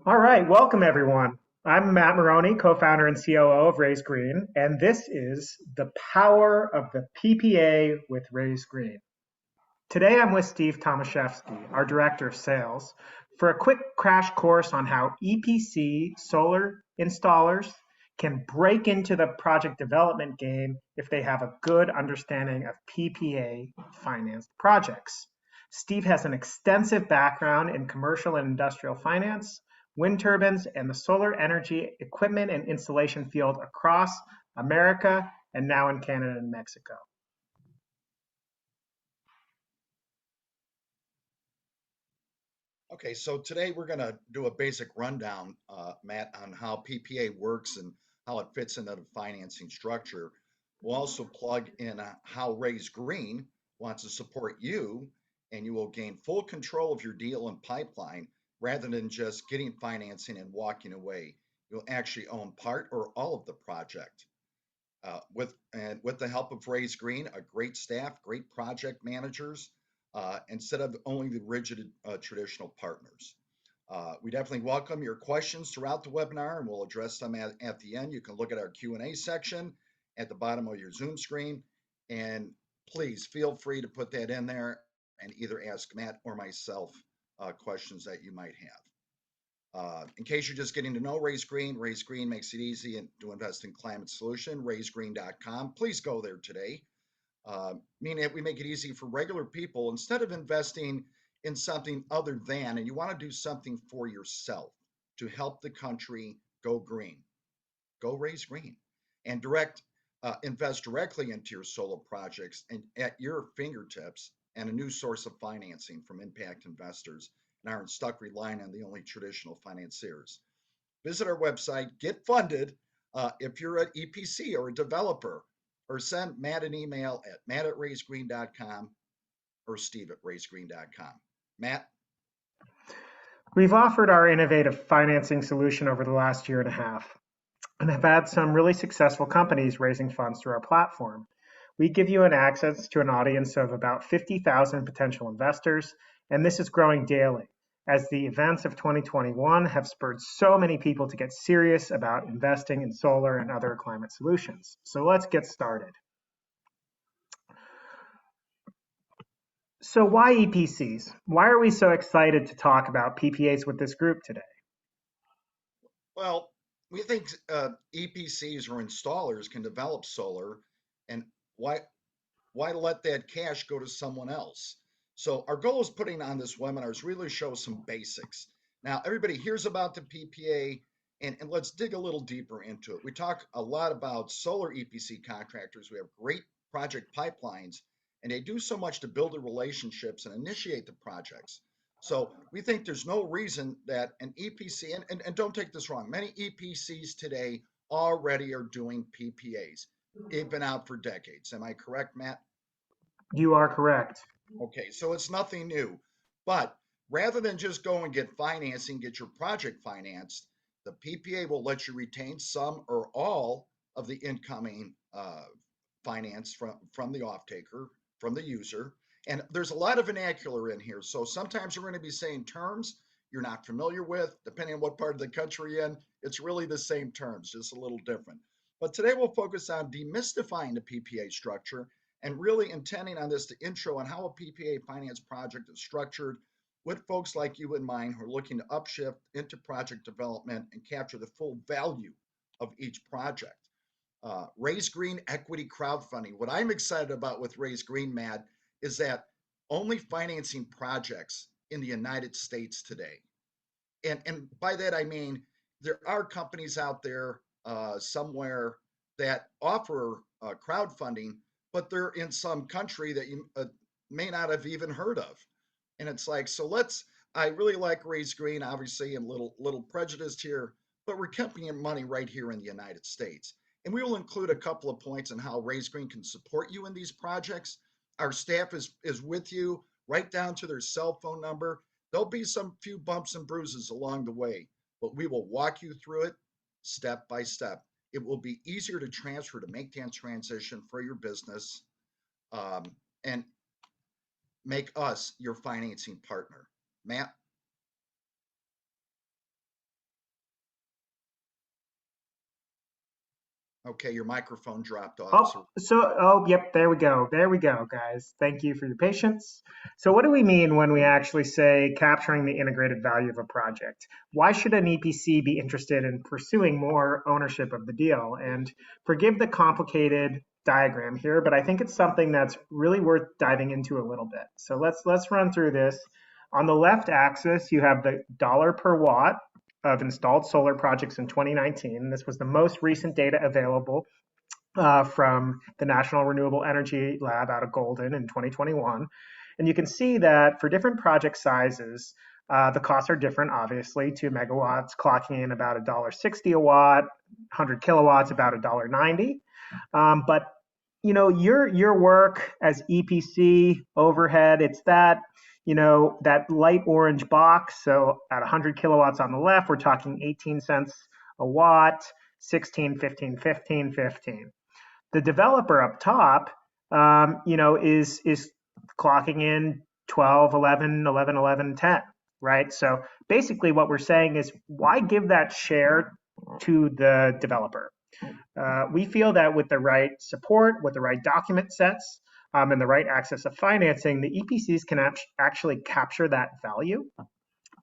All right, welcome everyone. I'm Matt Moroney, co-founder and COO of Raise Green, and this is the Power of the PPA with Raise Green. Today I'm with Steve Tomaszewski, our Director of Sales, for a quick crash course on how EPC solar installers can break into the project development game if they have a good understanding of PPA financed projects. Steve has an extensive background in commercial and industrial finance, wind turbines, and the solar energy equipment and installation field across America and now in Canada and Mexico. Okay, so today we're going to do a basic rundown, Matt, on how PPA works and how it fits into the financing structure. We'll also plug in how Raise Green wants to support you, and you will gain full control of your deal and pipeline rather than just getting financing and walking away. You'll actually own part or all of the project. With the help of Raise Green, a great staff, great project managers, instead of only the rigid traditional partners. We definitely welcome your questions throughout the webinar, and we'll address them at the end. You can look at our Q&A section at the bottom of your Zoom screen, and please feel free to put that in there and either ask Matt or myself questions that you might have. In case you're just getting to know Raise Green makes it easy to invest in climate solution, raisegreen.com. Please go there today. Meaning that we make it easy for regular people, instead of investing in something other than, and you want to do something for yourself to help the country go green, go Raise Green and invest directly into your solar projects and at your fingertips, and a new source of financing from impact investors, and aren't stuck relying on the only traditional financiers. Visit our website, get funded if you're an EPC or a developer, or send Matt an email at matt@raisegreen.com or steve@raisegreen.com. Matt? We've offered our innovative financing solution over the last year and a half and have had some really successful companies raising funds through our platform. We give you an access to an audience of about 50,000 potential investors, and this is growing daily as the events of 2021 have spurred so many people to get serious about investing in solar and other climate solutions. So let's get started. So why EPCs? Why are we so excited to talk about PPAs with this group today? Well, we think EPCs or installers can develop solar, and why let that cash go to someone else? So our goal is putting on this webinar is really show some basics. Now, everybody hears about the PPA, and let's dig a little deeper into it. We talk a lot about solar EPC contractors. We have great project pipelines, and they do so much to build the relationships and initiate the projects. So we think there's no reason that an EPC, and don't take this wrong, many EPCs today already are doing PPAs. They've been out for decades. Am I correct, Matt? You are correct. Okay, so it's nothing new. But rather than just go and get financing, get your project financed, the PPA will let you retain some or all of the incoming finance from the off-taker, from the user. And there's a lot of vernacular in here. So sometimes we're going to be saying terms you're not familiar with, depending on what part of the country you're in. It's really the same terms, just a little different. But today we'll focus on demystifying the PPA structure and really intending on this to intro on how a PPA finance project is structured with folks like you in mind who are looking to upshift into project development and capture the full value of each project. Raise Green equity crowdfunding. What I'm excited about with Raise Green, Matt, is that only financing projects in the United States today. And by that, I mean, there are companies out there somewhere that offer crowdfunding, but they're in some country that you may not have even heard of. And it's like, so I really like Raise Green, obviously, and little prejudiced here, but we're keeping your money right here in the United States. And we will include a couple of points on how Raise Green can support you in these projects. Our staff is with you right down to their cell phone number. There'll be some few bumps and bruises along the way, but we will walk you through it step by step. It will be easier to transfer, to make that transition for your business, and make us your financing partner. Matt? Okay, your microphone dropped off. Oh, yep, there we go. There we go, guys. Thank you for your patience. So, what do we mean when we actually say capturing the integrated value of a project? Why should an EPC be interested in pursuing more ownership of the deal? And forgive the complicated diagram here, but I think it's something that's really worth diving into a little bit. So, let's run through this. On the left axis, you have the dollar per watt of installed solar projects in 2019. This was the most recent data available from the National Renewable Energy Lab out of Golden in 2021. And you can see that for different project sizes, the costs are different, obviously. 2 megawatts clocking in about $1.60 a watt, 100 kilowatts about $1.90. But your work as EPC overhead, it's that that light orange box. So at 100 kilowatts on the left, we're talking 18 cents a watt, 16, 15, 15, 15. The developer up top, is clocking in 12, 11, 11, 11, 10, right? So basically what we're saying is why give that share to the developer? We feel that with the right support, with the right document sets, and the right access of financing, the EPCs can actually capture that value,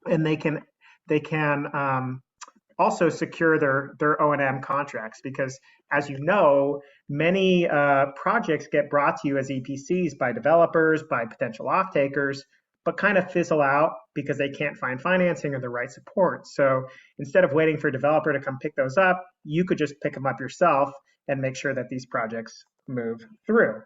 and they can also secure their O&M contracts, because as you know, many projects get brought to you as EPCs by developers, by potential off-takers, but kind of fizzle out because they can't find financing or the right support. So instead of waiting for a developer to come pick those up, you could just pick them up yourself and make sure that these projects move through.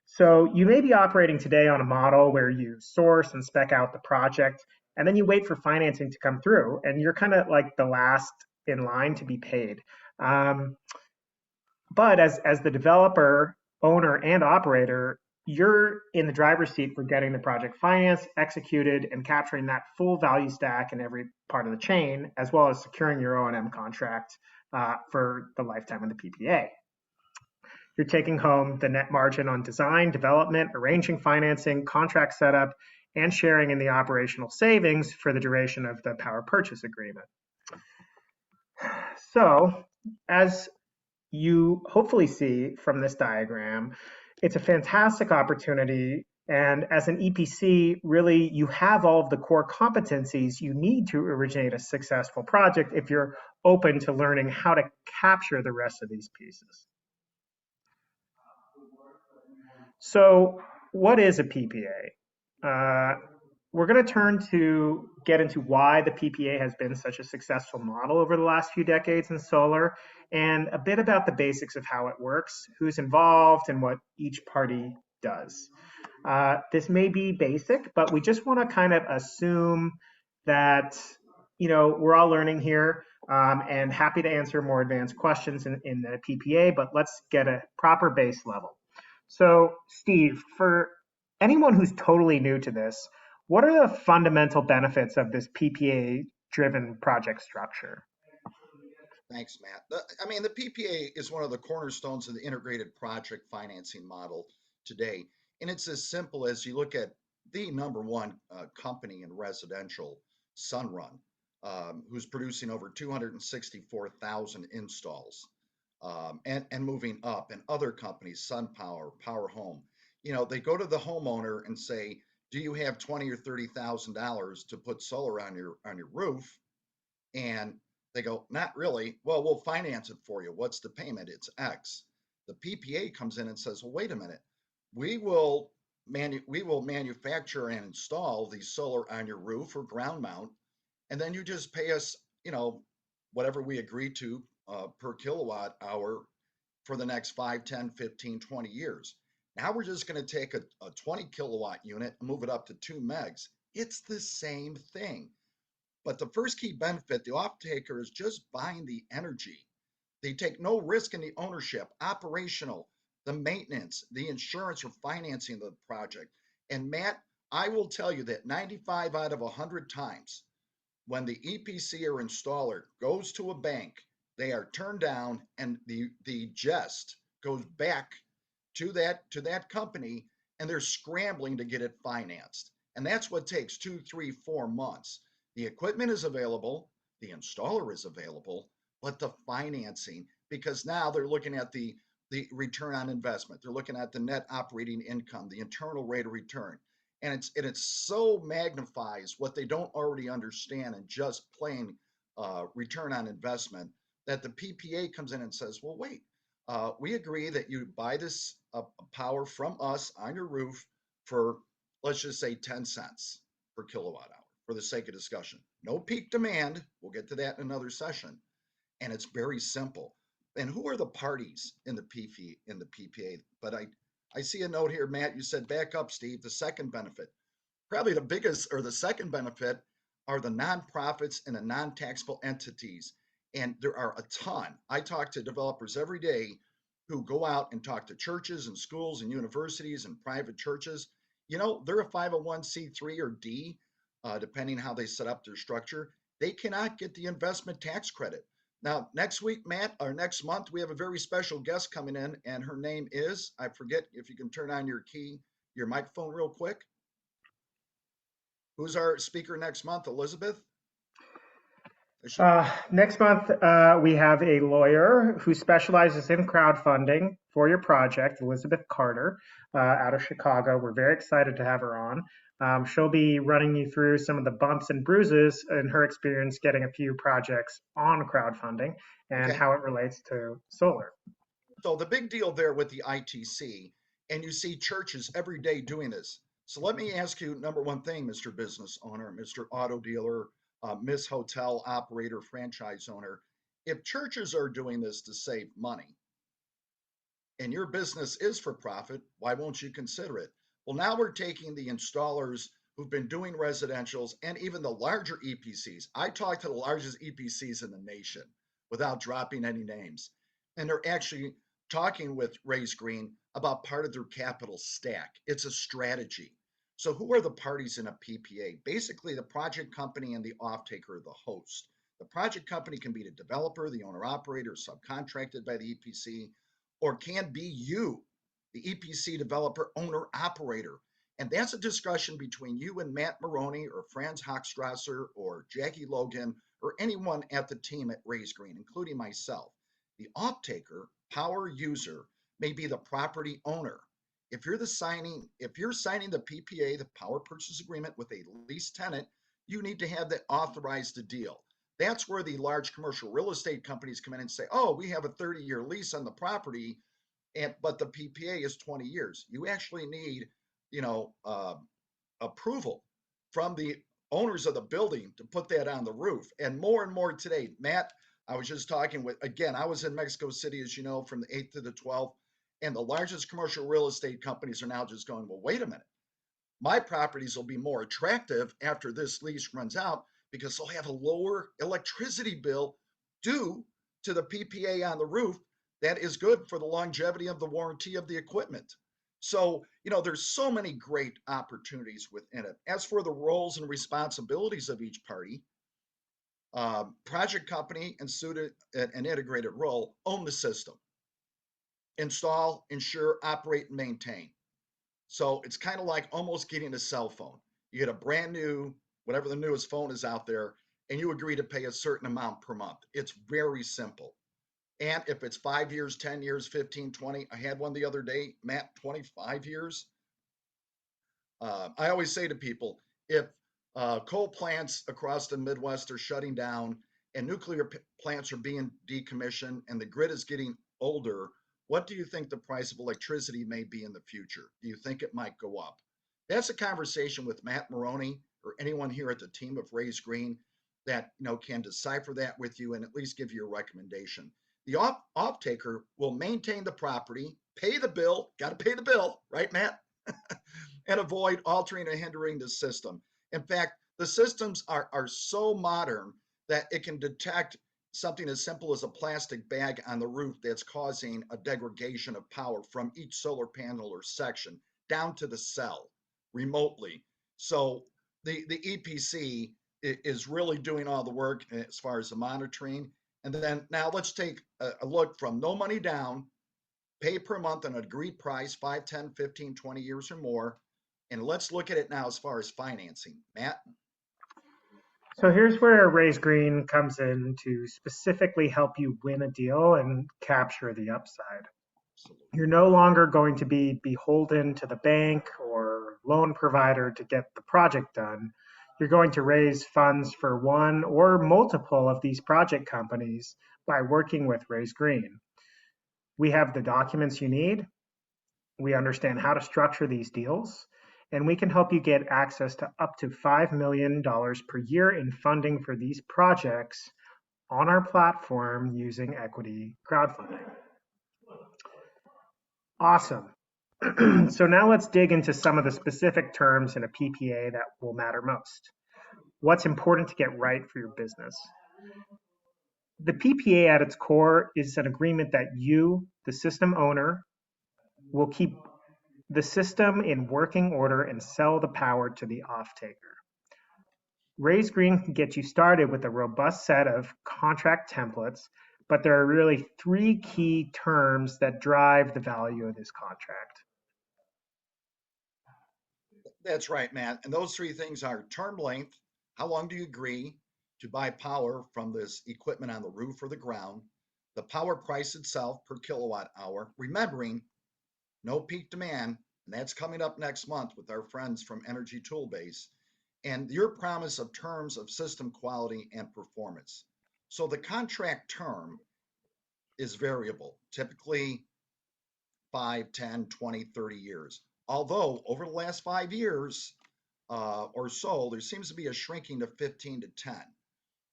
So you may be operating today on a model where you source and spec out the project, and then you wait for financing to come through, and you're kind of like the last in line to be paid. But as the developer, owner, and operator, you're in the driver's seat for getting the project financed, executed, and capturing that full value stack in every part of the chain, as well as securing your O&M contract for the lifetime of the PPA. You're taking home the net margin on design, development, arranging financing, contract setup, and sharing in the operational savings for the duration of the power purchase agreement. So, as you hopefully see from this diagram, it's a fantastic opportunity. And as an EPC, really, you have all of the core competencies you need to originate a successful project if you're open to learning how to capture the rest of these pieces. So what is a PPA? We're going to get into why the PPA has been such a successful model over the last few decades in solar, and a bit about the basics of how it works, who's involved, and what each party does. This may be basic, but we just want to kind of assume that we're all learning here, and happy to answer more advanced questions in the PPA, but let's get a proper base level. So, Steve, for anyone who's totally new to this, what are the fundamental benefits of this PPA-driven project structure? Thanks, Matt. The PPA is one of the cornerstones of the integrated project financing model today. And it's as simple as you look at the number one company in residential, Sunrun, who's producing over 264,000 installs. And moving up, and other companies, SunPower, Power Home, they go to the homeowner and say, "Do you have $20,000 or $30,000 to put solar on your roof?" And they go, "Not really." "Well, we'll finance it for you. What's the payment?" "It's X." The PPA comes in and says, "Well, wait a minute. We will manufacture and install the solar on your roof or ground mount, and then you just pay us, whatever we agree to per kilowatt hour for the next 5, 10, 15, 20 years. Now we're just going to take a 20 kilowatt unit and move it up to 2 megs. It's the same thing. But the first key benefit, the off-taker is just buying the energy. They take no risk in the ownership, operational, the maintenance, the insurance or financing of the project. And Matt, I will tell you that 95 out of 100 times when the EPC or installer goes to a bank, they are turned down, and the jest goes back to that company, and they're scrambling to get it financed. And that's what takes 2, 3, 4 months. The equipment is available, the installer is available, but the financing, because now they're looking at the return on investment. They're looking at the net operating income, the internal rate of return. And it's so magnifies what they don't already understand and just plain return on investment, that the PPA comes in and says, well, wait, we agree that you buy this power from us on your roof for, let's just say, 10 cents per kilowatt hour for the sake of discussion. No peak demand. We'll get to that in another session. And it's very simple. And who are the parties in the PPA? But I see a note here, Matt. You said back up, Steve. The second benefit, probably the biggest or the second benefit, are the nonprofits and the non-taxable entities. And there are a ton. I talk to developers every day who go out and talk to churches and schools and universities and private churches. You know, they're a 501c3 or D, depending how they set up their structure. They cannot get the investment tax credit. Now, next week, Matt, or next month, we have a very special guest coming in, and her name is, I forget if you can turn on your microphone real quick. Who's our speaker next month, Elizabeth? Next month, we have a lawyer who specializes in crowdfunding for your project, Elizabeth Carter, out of Chicago. We're very excited to have her on. She'll be running you through some of the bumps and bruises in her experience getting a few projects on crowdfunding and Okay. how it relates to solar. So the big deal there with the ITC, and you see churches every day doing this. So let me ask you, number one thing, Mr. Business Owner, Mr. Auto Dealer, Miss Hotel Operator, Franchise Owner, if churches are doing this to save money and your business is for profit, why won't you consider it? Well, now we're taking the installers who've been doing residentials and even the larger EPCs. I talked to the largest EPCs in the nation without dropping any names. And they're actually talking with Raise Green about part of their capital stack. It's a strategy. So who are the parties in a PPA? Basically, the project company and the off-taker, the host. The project company can be the developer, the owner operator, subcontracted by the EPC, or can be you, the EPC developer, owner operator. And that's a discussion between you and Matt Moroney or Franz Hochstrasser or Jackie Logan or anyone at the team at Raise Green, including myself. The off-taker, power user, may be the property owner. If you're signing the PPA, the power purchase agreement with a lease tenant, you need to have that authorized to deal. That's where the large commercial real estate companies come in and say, oh, we have a 30-year lease on the property, but the PPA is 20 years. You actually need, approval from the owners of the building to put that on the roof. And more today, Matt, I was just talking with, again, I was in Mexico City, as you know, from the 8th to the 12th, and the largest commercial real estate companies are now just going, well, wait a minute. My properties will be more attractive after this lease runs out because they'll have a lower electricity bill due to the PPA on the roof that is good for the longevity of the warranty of the equipment. So, there's so many great opportunities within it. As for the roles and responsibilities of each party, project company and suited an integrated role own the system, install, insure, operate, and maintain. So it's kind of like almost getting a cell phone. You get a brand new, whatever the newest phone is out there, and you agree to pay a certain amount per month. It's very simple. And if it's 5 years, 10 years, 15, 20, I had one the other day, Matt, 25 years. I always say to people, if coal plants across the Midwest are shutting down and nuclear plants are being decommissioned and the grid is getting older, what do you think the price of electricity may be in the future? Do you think it might go up? That's a conversation with Matt Moroney or anyone here at the team of Raise Green that can decipher that with you and at least give you a recommendation. The off-taker will maintain the property, pay the bill, got to pay the bill, right, Matt? And avoid altering or hindering the system. In fact, the systems are so modern that it can detect something as simple as a plastic bag on the roof that's causing a degradation of power from each solar panel or section down to the cell remotely. So the EPC is really doing all the work as far as the monitoring. And then now let's take a look from no money down, pay per month on an agreed price, 5, 10, 15, 20 years or more. And let's look at it now as far as financing. Matt? So here's where Raise Green comes in to specifically help you win a deal and capture the upside. Absolutely. You're no longer going to be beholden to the bank or loan provider to get the project done. You're going to raise funds for one or multiple of these project companies by working with Raise Green. We have the documents you need. We understand how to structure these deals, and we can help you get access to up to $5 million per year in funding for these projects on our platform using equity crowdfunding. Awesome. So now let's dig into some of the specific terms in a PPA that will matter most. What's important to get right for your business? The PPA at its core is an agreement that you, the system owner, will keep the system in working order and sell the power to the off-taker. Raise Green can get you started with a robust set of contract templates, but there are really three key terms that drive the value of this contract. That's right, Matt. And those three things are term length. How long do you agree to buy power from this equipment on the roof or the ground? The power price itself per kilowatt hour, remembering no peak demand, and that's coming up next month with our friends from Energy Toolbase, and your promise of terms of system quality and performance. So the contract term is variable, typically 5, 10, 20, 30 years. Although over the last 5 years or so, there seems to be a shrinking to 15 to 10.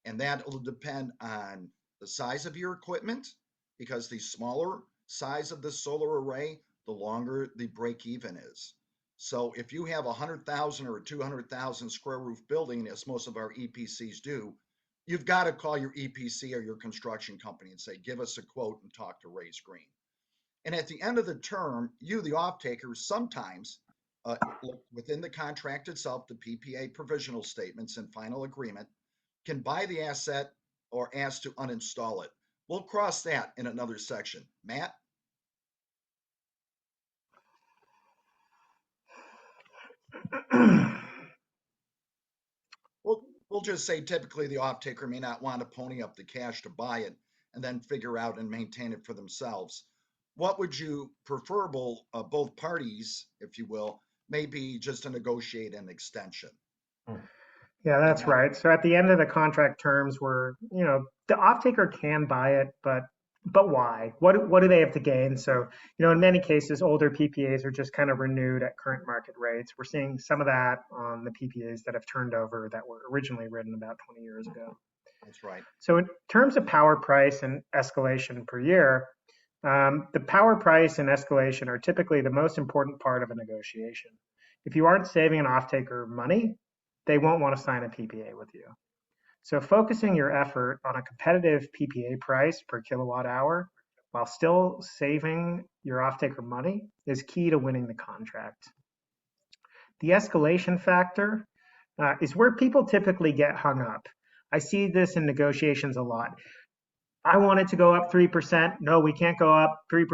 And that will depend on the size of your equipment, because the smaller size of the solar array, the longer the break even is. So if you have a 100,000 or a 200,000 square roof building, as most of our EPCs do, you've got to call your EPC or your construction company and say, give us a quote and talk to Raise Green. And at the end of the term, you, the off-taker, sometimes look within the contract itself, the PPA provisional statements and final agreement, can buy the asset or ask to uninstall it. We'll cross that in another section. Matt? We'll just say typically the off-taker may not want to pony up the cash to buy it and then figure out and maintain it for themselves. What would you preferable, both parties, if you will, maybe just to negotiate an extension? Yeah, And that's that, right. So at the end of the contract terms where, the off-taker can buy it, but why? What do they have to gain? So, in many cases, older PPAs are just kind of renewed at current market rates. We're seeing some of that on the PPAs that have turned over that were originally written about 20 years ago. that's right. So in terms of power price and escalation per year, the power price and escalation are typically the most important part of a negotiation. If you aren't saving an off-taker money, they won't want to sign a PPA with you. So focusing your effort on a competitive PPA price per kilowatt hour while still saving your off-taker money is key to winning the contract. The escalation factor is where people typically get hung up. I see this in negotiations a lot. I want it to go up 3%. No, we can't go up 3%,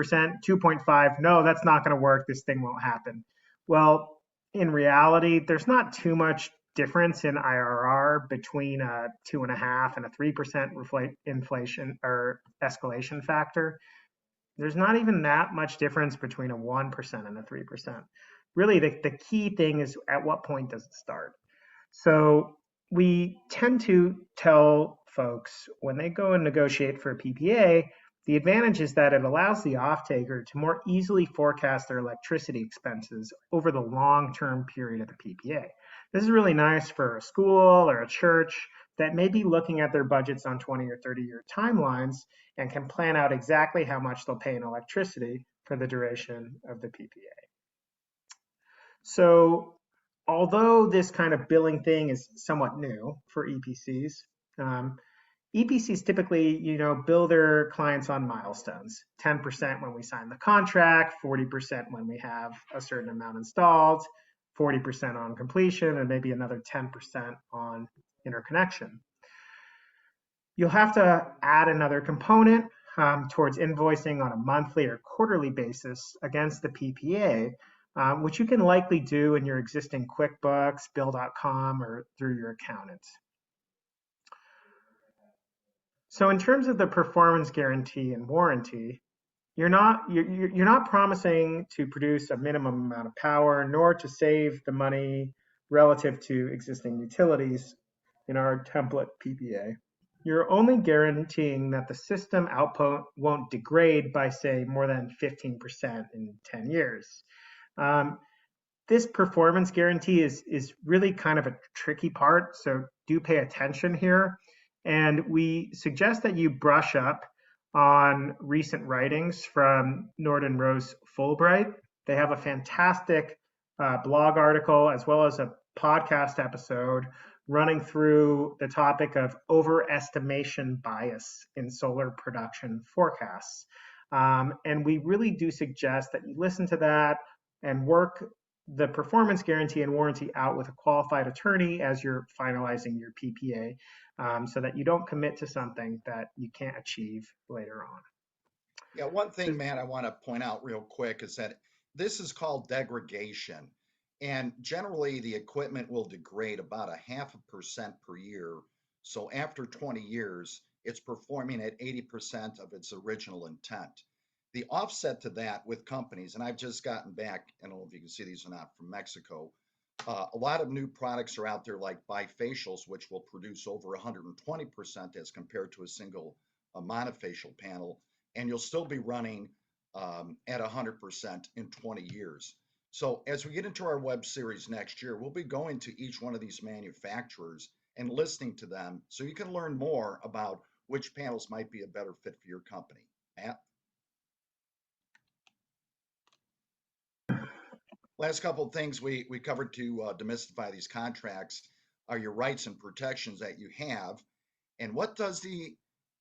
2.5. No, that's not going to work. This thing won't happen. Well, in reality, there's not too much difference in IRR between a 2.5 and a 3% inflation or escalation factor. There's not even that much difference between a 1% and a 3%. Really, the key thing is at what point does it start? So we tend to tell folks when they go and negotiate for a PPA, the advantage is that it allows the off-taker to more easily forecast their electricity expenses over the long-term period of the PPA. This is really nice for a school or a church that may be looking at their budgets on 20 or 30-year timelines and can plan out exactly how much they'll pay in electricity for the duration of the PPA. So although this kind of billing thing is somewhat new for EPCs, EPCs typically, bill their clients on milestones. 10% when we sign the contract, 40% when we have a certain amount installed, 40% on completion, and maybe another 10% on interconnection. You'll have to add another component towards invoicing on a monthly or quarterly basis against the PPA, which you can likely do in your existing QuickBooks, Bill.com, or through your accountant. So in terms of the performance guarantee and warranty, you're not promising to produce a minimum amount of power, nor to save the money relative to existing utilities in our template PPA. You're only guaranteeing that the system output won't degrade by, say, more than 15% in 10 years. Um, this performance guarantee is really kind of a tricky part, so do pay attention here. And we suggest that you brush up on recent writings from Norden Rose Fulbright. They have a fantastic blog article as well as a podcast episode running through the topic of overestimation bias in solar production forecasts. And we really do suggest that you listen to that and work the performance guarantee and warranty out with a qualified attorney as you're finalizing your PPA, so that you don't commit to something that you can't achieve later on. Yeah, one thing, Matt, I want to point out real quick is that this is called degradation. And generally, the equipment will degrade about 0.5% per year. So after 20 years, it's performing at 80% of its original intent. The offset to that with companies, and I've just gotten back, I don't know if you can see these or not, from Mexico. A lot of new products are out there like bifacials, which will produce over 120% as compared to a single monofacial panel, and you'll still be running at 100% in 20 years. So as we get into our web series next year, we'll be going to each one of these manufacturers and listening to them so you can learn more about which panels might be a better fit for your company. Matt? Last couple of things we covered to demystify these contracts are your rights and protections that you have. And what does the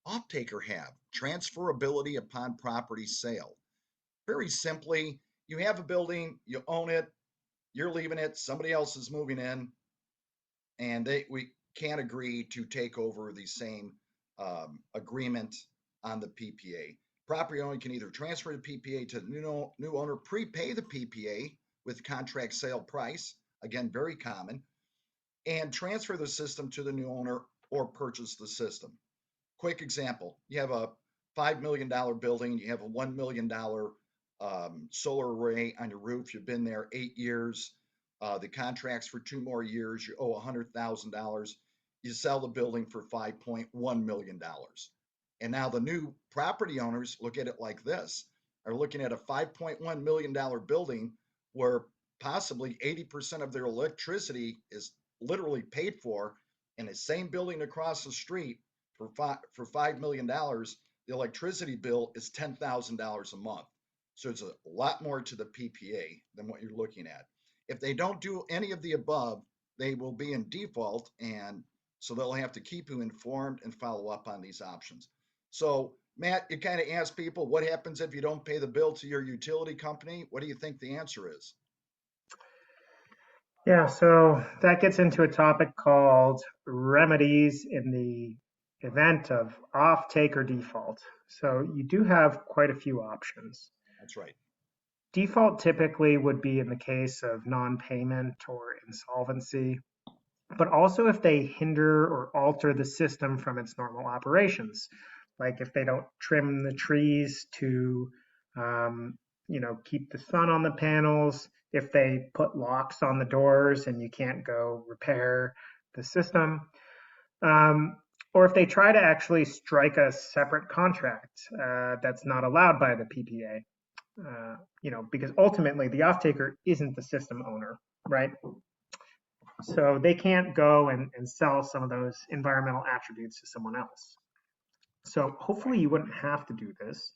off-taker have? Transferability upon property sale. Very simply, you have a building, you own it, you're leaving it, somebody else is moving in, and we can't agree to take over the same agreement on the PPA. Property owner can either transfer the PPA to the new owner, prepay the PPA with contract sale price, again, very common, and transfer the system to the new owner or purchase the system. Quick example, you have a $5 million building, you have a $1 million solar array on your roof, you've been there 8 years, the contract's for 2 more years, you owe $100,000, you sell the building for $5.1 million. And now the new property owners look at it like this, are looking at a $5.1 million building where possibly 80% of their electricity is literally paid for, in the same building across the street for $5 million, the electricity bill is $10,000 a month. So it's a lot more to the PPA than what you're looking at. If they don't do any of the above, they will be in default, and so they'll have to keep you informed and follow up on these options. So Matt, you kind of ask people, what happens if you don't pay the bill to your utility company? What do you think the answer is? Yeah, so that gets into a topic called remedies in the event of off-take or default. So you do have quite a few options. That's right. Default typically would be in the case of non-payment or insolvency, but also if they hinder or alter the system from its normal operations, like if they don't trim the trees to, keep the sun on the panels, if they put locks on the doors and you can't go repair the system, um, or if they try to actually strike a separate contract that's not allowed by the PPA. Because ultimately the off-taker isn't the system owner, right? So they can't go and sell some of those environmental attributes to someone else. So hopefully you wouldn't have to do this,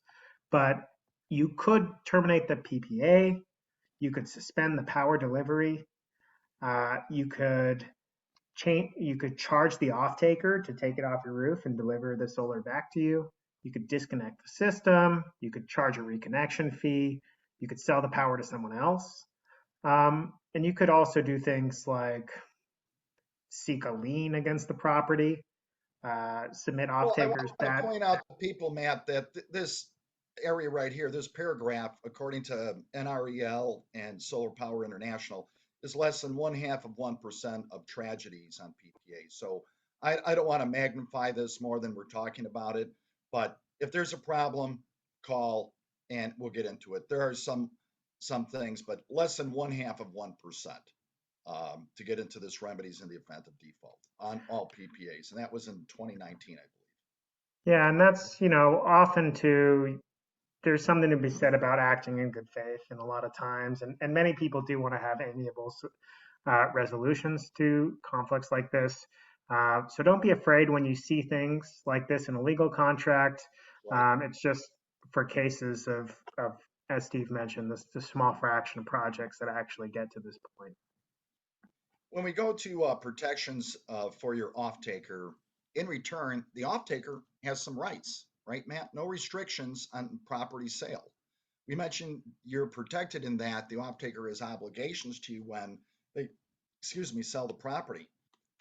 but you could terminate the PPA, you could suspend the power delivery, you could charge the off-taker to take it off your roof and deliver the solar back to you. You could disconnect the system, you could charge a reconnection fee, you could sell the power to someone else. And you could also do things like seek a lien against the property, submit Well, I off-takers want to bad. point out to people, Matt, that this area right here, this paragraph, according to NREL and Solar Power International, is less than 0.5% of tragedies on PPA. So I don't want to magnify this more than we're talking about it, but if there's a problem, call and we'll get into it. There are some things, but less than 0.5% to get into this remedies in the event of default on all PPAs, and that was in 2019, I Yeah, and that's, often too, there's something to be said about acting in good faith and a lot of times, and many people do want to have amiable resolutions to conflicts like this. So don't be afraid when you see things like this in a legal contract. believe. Right. It's just for cases of as Steve mentioned, the small fraction of projects that actually get to this point. When we go to protections for your off-taker, in return, the off-taker has some rights, right, Matt? No restrictions on property sale. We mentioned you're protected in that the off-taker has obligations to you when they, sell the property.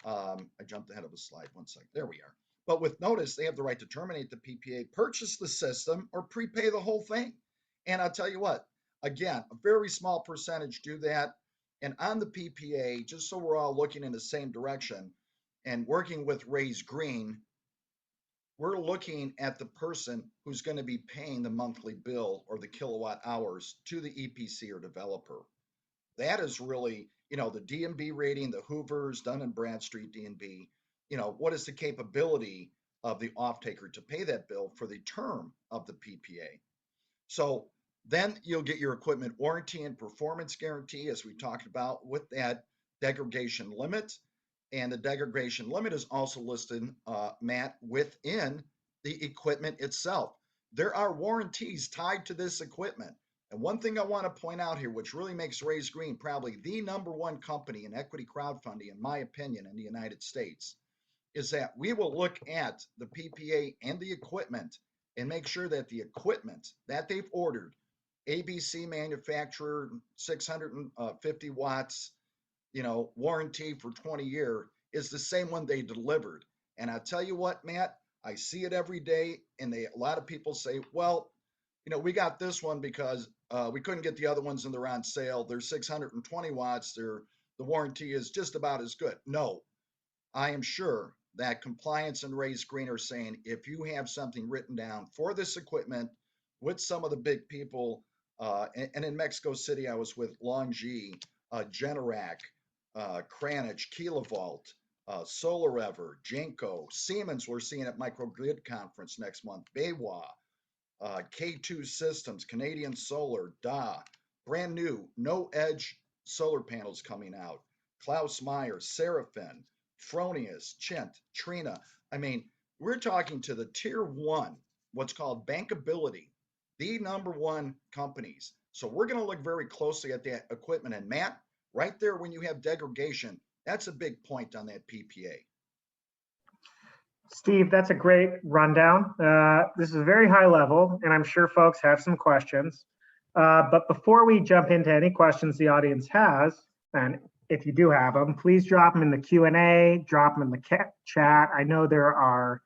I jumped ahead of a slide. One second. There we are. But with notice, they have the right to terminate the PPA, purchase the system, or prepay the whole thing. And I'll tell you what, again, a very small percentage do that. And on the PPA, just so we're all looking in the same direction and working with Raise Green, we're looking at the person who's going to be paying the monthly bill or the kilowatt hours to the EPC or developer. That is really, the D&B rating, the Hoovers, Dun & Bradstreet D&B, what is the capability of the off-taker to pay that bill for the term of the PPA? So then you'll get your equipment warranty and performance guarantee, as we talked about, with that degradation limit. And the degradation limit is also listed, Matt, within the equipment itself. There are warranties tied to this equipment. And one thing I want to point out here, which really makes Raise Green probably the #1 company in equity crowdfunding, in my opinion, in the United States, is that we will look at the PPA and the equipment and make sure that the equipment that they've ordered, ABC manufacturer, 650 watts, warranty for 20 years, is the same one they delivered. And I tell you what, Matt, I see it every day, and a lot of people say, well, we got this one because we couldn't get the other ones and they're on sale. They're 620 watts. The warranty is just about as good. No, I am sure that compliance and Raise Green are saying if you have something written down for this equipment with some of the big people, and in Mexico City, I was with Longi, Generac, Kranich, Kilovolt, Solar Ever, Genco, Siemens, we're seeing at Microgrid Conference next month, BayWa, K2 Systems, Canadian Solar, DA, brand new, no edge solar panels coming out, Klaus Meyer, Seraphin, Fronius, Chint, Trina. I mean, we're talking to the tier 1, what's called bankability, the #1 companies. So we're going to look very closely at that equipment. And Matt, right there, when you have degradation, that's a big point on that PPA. Steve, that's a great rundown. This is very high level, and I'm sure folks have some questions. But before we jump into any questions the audience has, and if you do have them, please drop them in the Q&A, drop them in the chat. I know there are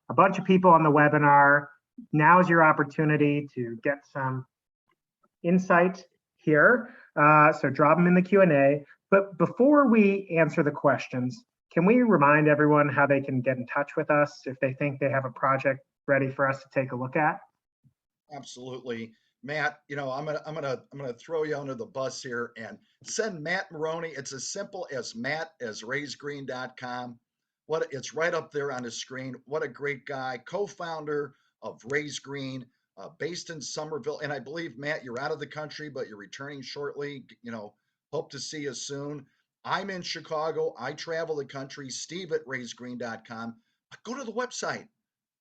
a bunch of people on the webinar. Now is your opportunity to get some insight here. So drop them in the Q&A. But before we answer the questions, can we remind everyone how they can get in touch with us if they think they have a project ready for us to take a look at? Absolutely. Matt, I'm gonna throw you under the bus here and send Matt Moroney. It's as simple as matt@raisegreen.com. It's right up there on the screen. What a great guy, co-founder of Raise Green, based in Somerville. And I believe, Matt, you're out of the country, but you're returning shortly. Hope to see you soon. I'm in Chicago. I travel the country. Steve@raisegreen.com. Go to the website,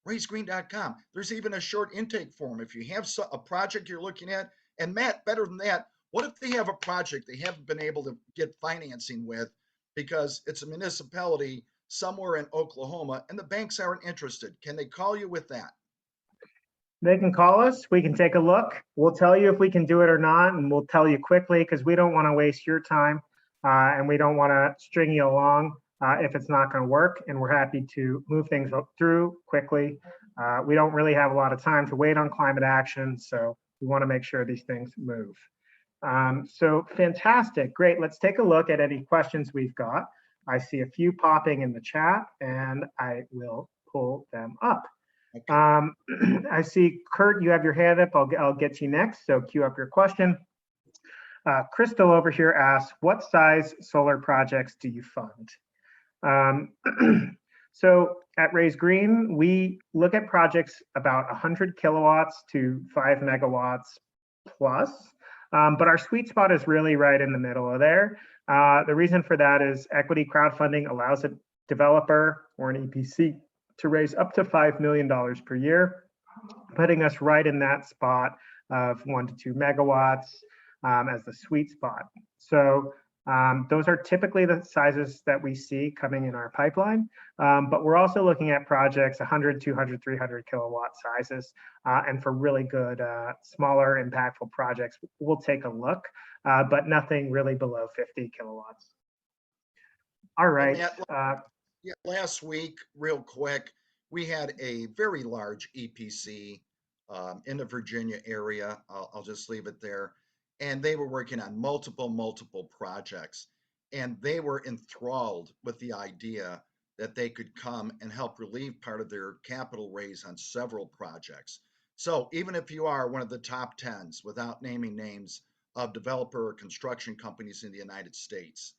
raisegreen.com. There's even a short intake form if you have a project you're looking at. And Matt, better than that, what if they have a project they haven't been able to get financing with because it's a municipality somewhere in Oklahoma and the banks aren't interested? Can they call you with that? They can call us. We can take a look. We'll tell you if we can do it or not, and we'll tell you quickly because we don't want to waste your time and we don't want to string you along if it's not going to work. And we're happy to move things through quickly. We don't really have a lot of time to wait on climate action, so we want to make sure these things move. So fantastic. Great. Let's take a look at any questions we've got. I see a few popping in the chat, and I will pull them up. Okay. I see, Kurt, you have your hand up. I'll get you next, so queue up your question. Crystal over here asks, what size solar projects do you fund? So at Raise Green, we look at projects about 100 kilowatts to 5 megawatts plus, but our sweet spot is really right in the middle of there. The reason for that is equity crowdfunding allows a developer or an EPC to raise up to $5 million per year, putting us right in that spot of 1 to 2 megawatts as the sweet spot. So those are typically the sizes that we see coming in our pipeline, but we're also looking at projects 100, 200, 300 kilowatt sizes, and for really good, smaller, impactful projects, we'll take a look, but nothing really below 50 kilowatts. All right. Yeah, last week, real quick, we had a very large EPC in the Virginia area. I'll just leave it there. And they were working on multiple projects, and they were enthralled with the idea that they could come and help relieve part of their capital raise on several projects. So even if you are one of the top 10s, without naming names, of developer or construction companies in the United States,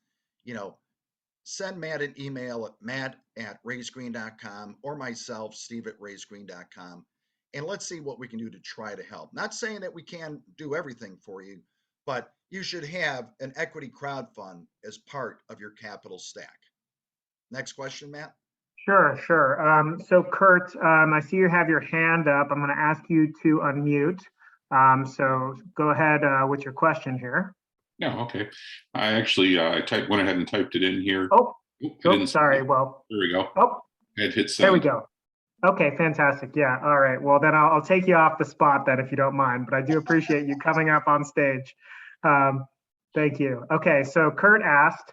send Matt an email at matt@raisegreen.com or myself, steve@raisegreen.com, and let's see what we can do to try to help. Not saying that we can do everything for you, but you should have an equity crowd fund as part of your capital stack. Next question, Matt. Sure. So Kurt, I see you have your hand up. I'm going to ask you to unmute. So go ahead with your question here. Yeah, okay. I actually went ahead and typed it in here. Sorry. Well, there we go. I had hit send. There we go. Okay, fantastic. Yeah. All right. Well, then I'll take you off the spot then, if you don't mind. But I do appreciate you coming up on stage. Thank you. Okay. So Kurt asked,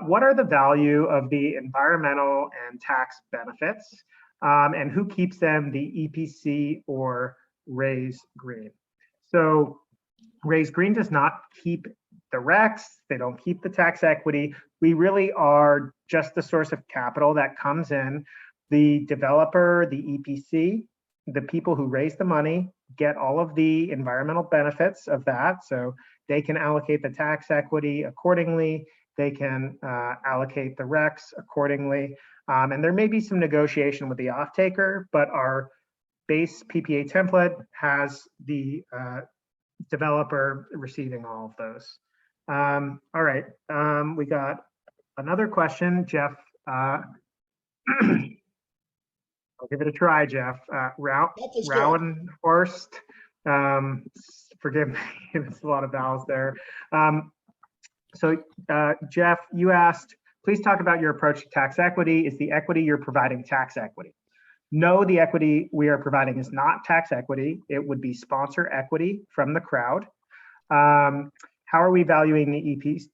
what are the value of the environmental and tax benefits, and who keeps them, the EPC or Raise Green? So Raise Green does not keep the RECs. They don't keep the tax equity. We really are just the source of capital that comes in. The developer, the EPC, the people who raise the money get all of the environmental benefits of that. So they can allocate the tax equity accordingly. They can allocate the RECs accordingly. And there may be some negotiation with the off-taker, but our base PPA template has the developer receiving all of those. All right, we got another question, Jeff. I'll give it a try, Jeff. Rauenhorst, forgive me, it's a lot of vowels there. So Jeff, you asked, please talk about your approach to tax equity. Is the equity you're providing tax equity? No, the equity we are providing is not tax equity. It would be sponsor equity from the crowd. How are we valuing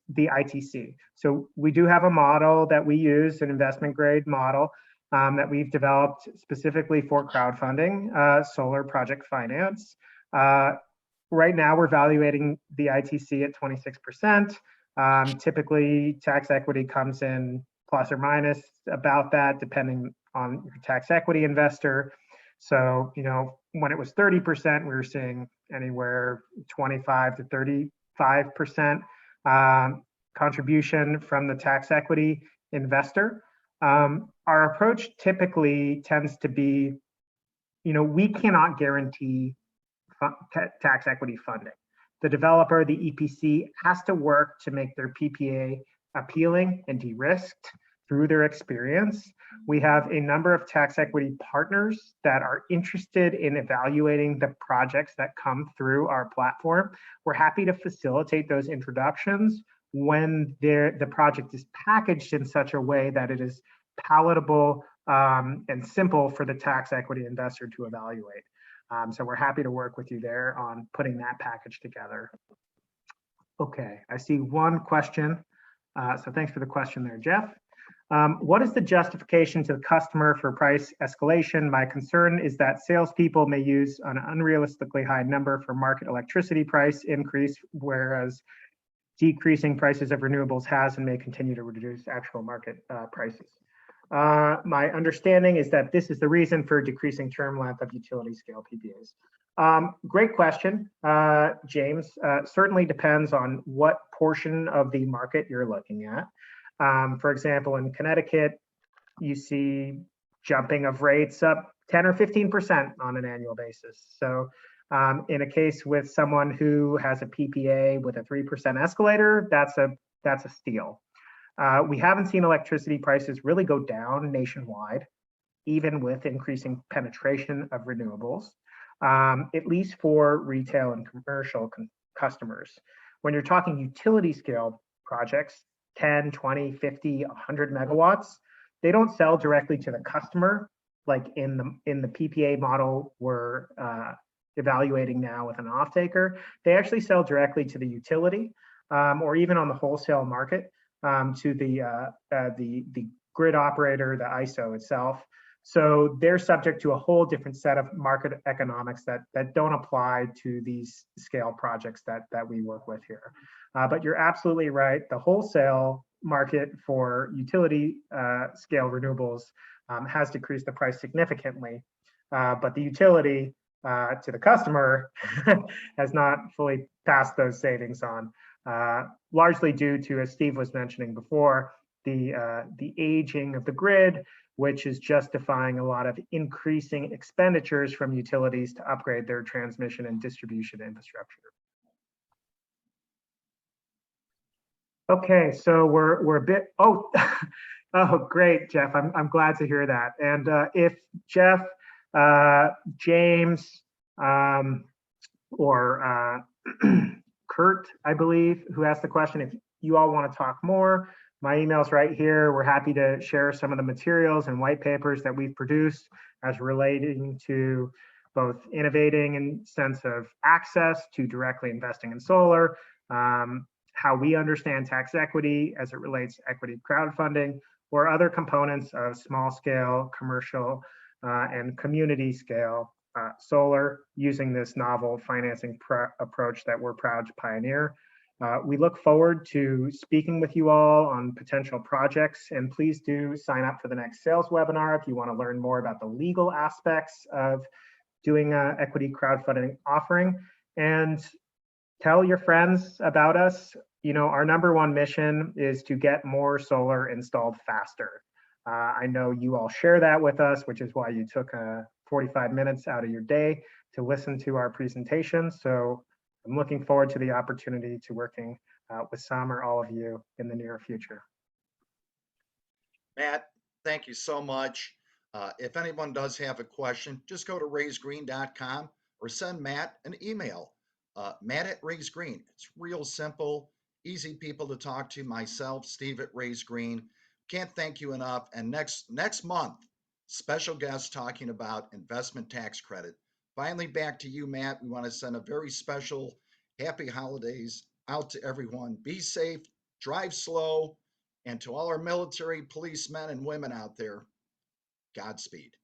the ITC? So we do have a model that we use, an investment grade model that we've developed specifically for crowdfunding, solar project finance. Right now, we're valuating the ITC at 26%. Typically, tax equity comes in plus or minus about that, depending on your tax equity investor. So, when it was 30%, we were seeing anywhere 25 to 35% contribution from the tax equity investor. Our approach typically tends to be, we cannot guarantee tax equity funding. The developer, the EPC, has to work to make their PPA appealing and de-risked through their experience. We have a number of tax equity partners that are interested in evaluating the projects that come through our platform. We're happy to facilitate those introductions when the project is packaged in such a way that it is palatable and simple for the tax equity investor to evaluate. So we're happy to work with you there on putting that package together. Okay, I see one question. So thanks for the question there, Jeff. What is the justification to the customer for price escalation? My concern is that salespeople may use an unrealistically high number for market electricity price increase, whereas decreasing prices of renewables has and may continue to reduce actual market prices. My understanding is that this is the reason for decreasing term length of utility scale PPAs. Great question, James. Certainly depends on what portion of the market you're looking at. For example, in Connecticut, you see jumping of rates up 10 or 15% on an annual basis. So in a case with someone who has a PPA with a 3% escalator, that's a steal. We haven't seen electricity prices really go down nationwide, even with increasing penetration of renewables, at least for retail and commercial customers. When you're talking utility scale projects, 10, 20, 50, 100 megawatts, they don't sell directly to the customer, like in the PPA model we're evaluating now with an off-taker. They actually sell directly to the utility, or even on the wholesale market, to the grid operator, the ISO itself. So they're subject to a whole different set of market economics that don't apply to these scale projects that we work with here. But you're absolutely right. The wholesale market for utility scale renewables has decreased the price significantly, but the utility to the customer has not fully passed those savings on, largely due to, as Steve was mentioning before, the aging of the grid, which is justifying a lot of increasing expenditures from utilities to upgrade their transmission and distribution infrastructure. Okay, so we're a bit, oh, great, Jeff. I'm glad to hear that. And if Jeff, James, or Kurt, I believe, who asked the question, if you all want to talk more, my email's right here. We're happy to share some of the materials and white papers that we've produced as relating to both innovating in sense of access to directly investing in solar, how we understand tax equity as it relates to equity crowdfunding, or other components of small scale, commercial, and community scale solar using this novel financing approach that we're proud to pioneer. We look forward to speaking with you all on potential projects, and please do sign up for the next sales webinar if you want to learn more about the legal aspects of doing an equity crowdfunding offering. And tell your friends about us. You know, our #1 mission is to get more solar installed faster. I know you all share that with us, which is why you took 45 minutes out of your day to listen to our presentation. So I'm looking forward to the opportunity to working with some or all of you in the near future. Matt, thank you so much. If anyone does have a question, just go to raisegreen.com or send Matt an email, Matt@RaiseGreen. It's real simple, easy people to talk to. Myself, Steve at Raise Green. Can't thank you enough. And next month, special guest talking about investment tax credit. Finally, back to you, Matt. We want to send a very special happy holidays out to everyone. Be safe, drive slow, and to all our military policemen and women out there, Godspeed.